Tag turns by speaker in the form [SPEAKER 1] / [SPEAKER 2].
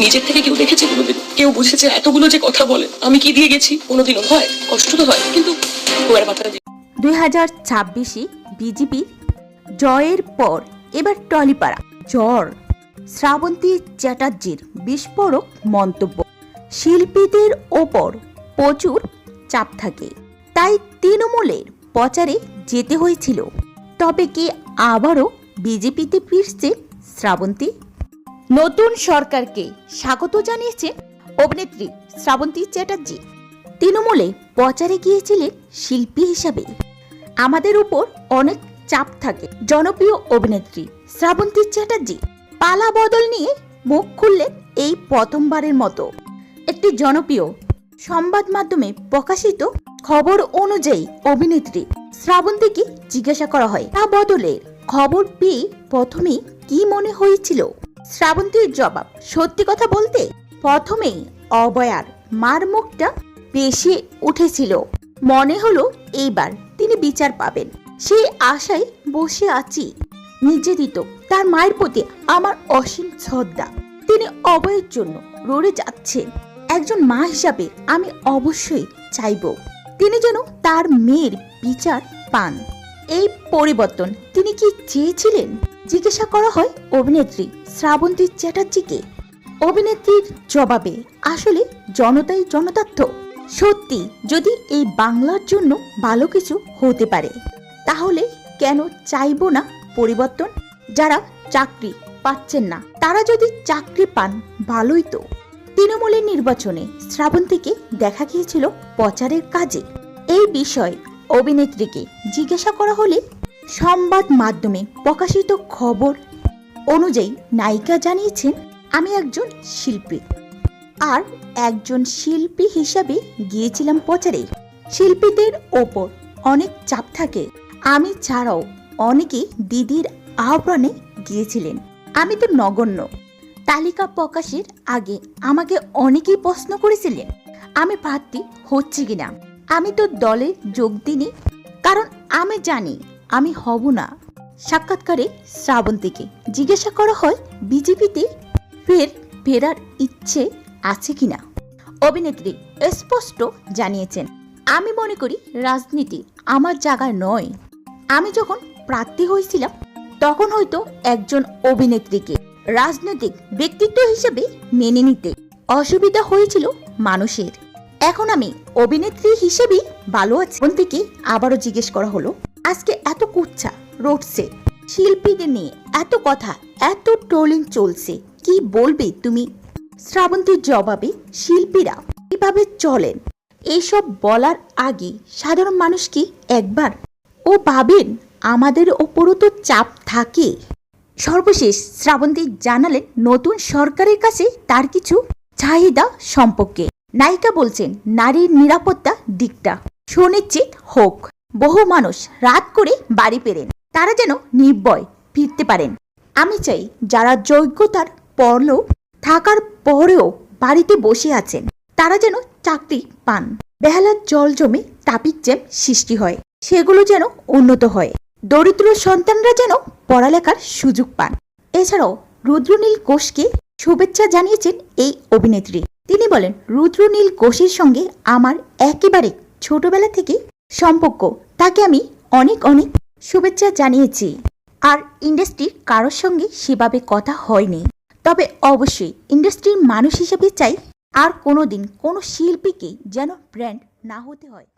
[SPEAKER 1] নিজের থেকে কেউ দেখেছে কোনোদিন? কেউ বুঝেছে এতগুলো যে কথা বলে আমি কি দিয়ে গেছি? কোনোদিনও হয়, কষ্ট তো হয়, কিন্তু ওর মাথাটা
[SPEAKER 2] 2026 বিজেপি জয়ের পর এবার টলিপাড়া জ্বর। শ্রাবন্তী চ্যাটার্জির বিস্ফোরক মন্তব্য। শিল্পীদের ওপর প্রচুর চাপ থাকে, তাই তৃণমূলের প্রচারে যেতে হয়েছিল। তবে কি আবারও বিজেপিতে ফিরছে শ্রাবন্তী? নতুন সরকারকে স্বাগত জানিয়েছে অভিনেত্রী শ্রাবন্তী চ্যাটার্জি। তৃণমূলে প্রচারে গিয়েছিলেন শিল্পী হিসাবে। আমাদের উপর অনেক চাপ থাকে। জনপ্রিয় অভিনেত্রী শ্রাবন্তী চ্যাটার্জি পালা বদল নিয়ে মুখ খুললেন এই প্রথমবারের মতো। একটি জনপ্রিয় সংবাদ মাধ্যমে প্রকাশিত খবর অনুযায়ী অভিনেত্রী শ্রাবন্তীকে জিজ্ঞাসা করা হয় তা বদলের খবর পেয়ে প্রথমেই কি মনে হয়েছিল। শ্রাবন্তীর জবাব, সত্যি কথা বলতে প্রথমেই অবয়ার মার মুখটা বেশি উঠেছিল। মনে হলো এইবার তিনি বিচার পাবেন, সেই আশায় বসে আছি। নিবেদিত তার মায়ের প্রতি আমার অসীম শ্রদ্ধা। তিনি অভয়ের জন্য লড়ে যাচ্ছেন। একজন মা হিসাবে আমি অবশ্যই চাইব তিনি যেন তার মেয়ের বিচার পান। এই পরিবর্তন তিনি কি চেয়েছিলেন জিজ্ঞাসা করা হয় অভিনেত্রী শ্রাবন্তী চ্যাটার্জিকে। অভিনেত্রীর জবাবে, আসলে জনতাই জনতার্থ। সত্যি যদি এই বাংলার জন্য ভালো কিছু হতে পারে তাহলে কেন চাইব না পরিবর্তন? যারা চাকরি পাচ্ছেন না তারা যদি চাকরি পান ভালোই তো। তৃণমূলের নির্বাচনে শ্রাবন্তীকে দেখা গিয়েছিল প্রচারের কাজে। এই বিষয়ে অভিনেত্রীকে জিজ্ঞাসা করা হলে সংবাদ মাধ্যমে প্রকাশিত খবর অনুযায়ী নায়িকা জানিয়েছেন, আমি একজন শিল্পী আর একজন শিল্পী হিসাবে গিয়েছিলাম প্রচারে। শিল্পীদের ওপর অনেক চাপ থাকে। আমি ছাড়াও অনেকে দিদির আহ্বানে গিয়েছিলেন। আমি তো নগণ্য। তালিকা প্রকাশের আগে আমাকে অনেকেই প্রশ্ন করেছিলেন আমি প্রার্থী হচ্ছে কিনা। আমি তো দলে যোগ দিইনি, কারণ আমি জানি আমি হব না। সাক্ষাৎকারে শ্রাবন্তীকে জিজ্ঞাসা করা হয় বিজেপিতে ফেরার ইচ্ছে আছে কিনা। অভিনেত্রী স্পষ্ট জানিয়েছেন, আমি মনে করি রাজনীতি আমার জায়গা নয়। আমি যখন প্রার্থী হয়েছিলাম তখন হয়তো একজন অভিনেত্রীকে রাজনৈতিক ব্যক্তিত্ব হিসেবে মেনে নিতে অসুবিধা হয়েছিল মানুষের। এখন আমি অভিনেত্রী হিসেবেই ভালো আছি। থেকে আবারও জিজ্ঞেস করা হলো, আজকে এত কুচ্ছা রটছে, শিল্পীদের নিয়ে এত কথা, এত ট্রোলিং চলছে, কি বলবে তুমি? শ্রাবন্তীর জবাবে, শিল্পীরা কিভাবে চলেন এইসব বলার আগে সাধারণ মানুষ কি একবার ও ভাবেন আমাদের ওপরও তো চাপ থাকে। সর্বশেষ শ্রাবন্তী জানালেন নতুন সরকারের কাছে তার কিছু চাহিদা সম্পর্কে। নায়িকা বলছেন, নারীর নিরাপত্তা দিকটা সুনিশ্চিত হোক। বহু মানুষ রাত করে বাড়ি ফেরেন, তারা যেন নির্ভয় ফিরতে পারেন। আমি চাই যারা যোগ্যতার পরও থাকার পরেও বাড়িতে বসে আছেন তারা যেন চাকরি পান। বেহালার জল জমে ট্রাফিক জ্যাম সৃষ্টি হয়, সেগুলো যেন উন্নত হয়। দরিদ্র সন্তানরা যেন পড়ালেখার সুযোগ পান। এছাড়াও রুদ্রনীল ঘোষকে শুভেচ্ছা জানিয়েছেন এই অভিনেত্রী। তিনি বলেন, রুদ্রনীল ঘোষের সঙ্গে আমার একেবারে ছোটবেলা থেকে সম্পর্ক, তাকে আমি অনেক অনেক শুভেচ্ছা জানিয়েছি। আর ইন্ডাস্ট্রির কারোর সঙ্গে সেভাবে কথা হয়নি, তবে অবশ্যই ইন্ডাস্ট্রির মানুষ হিসেবে চাই আর কোনোদিন কোনো শিল্পীকে যেন ব্র্যান্ড না হতে হয়।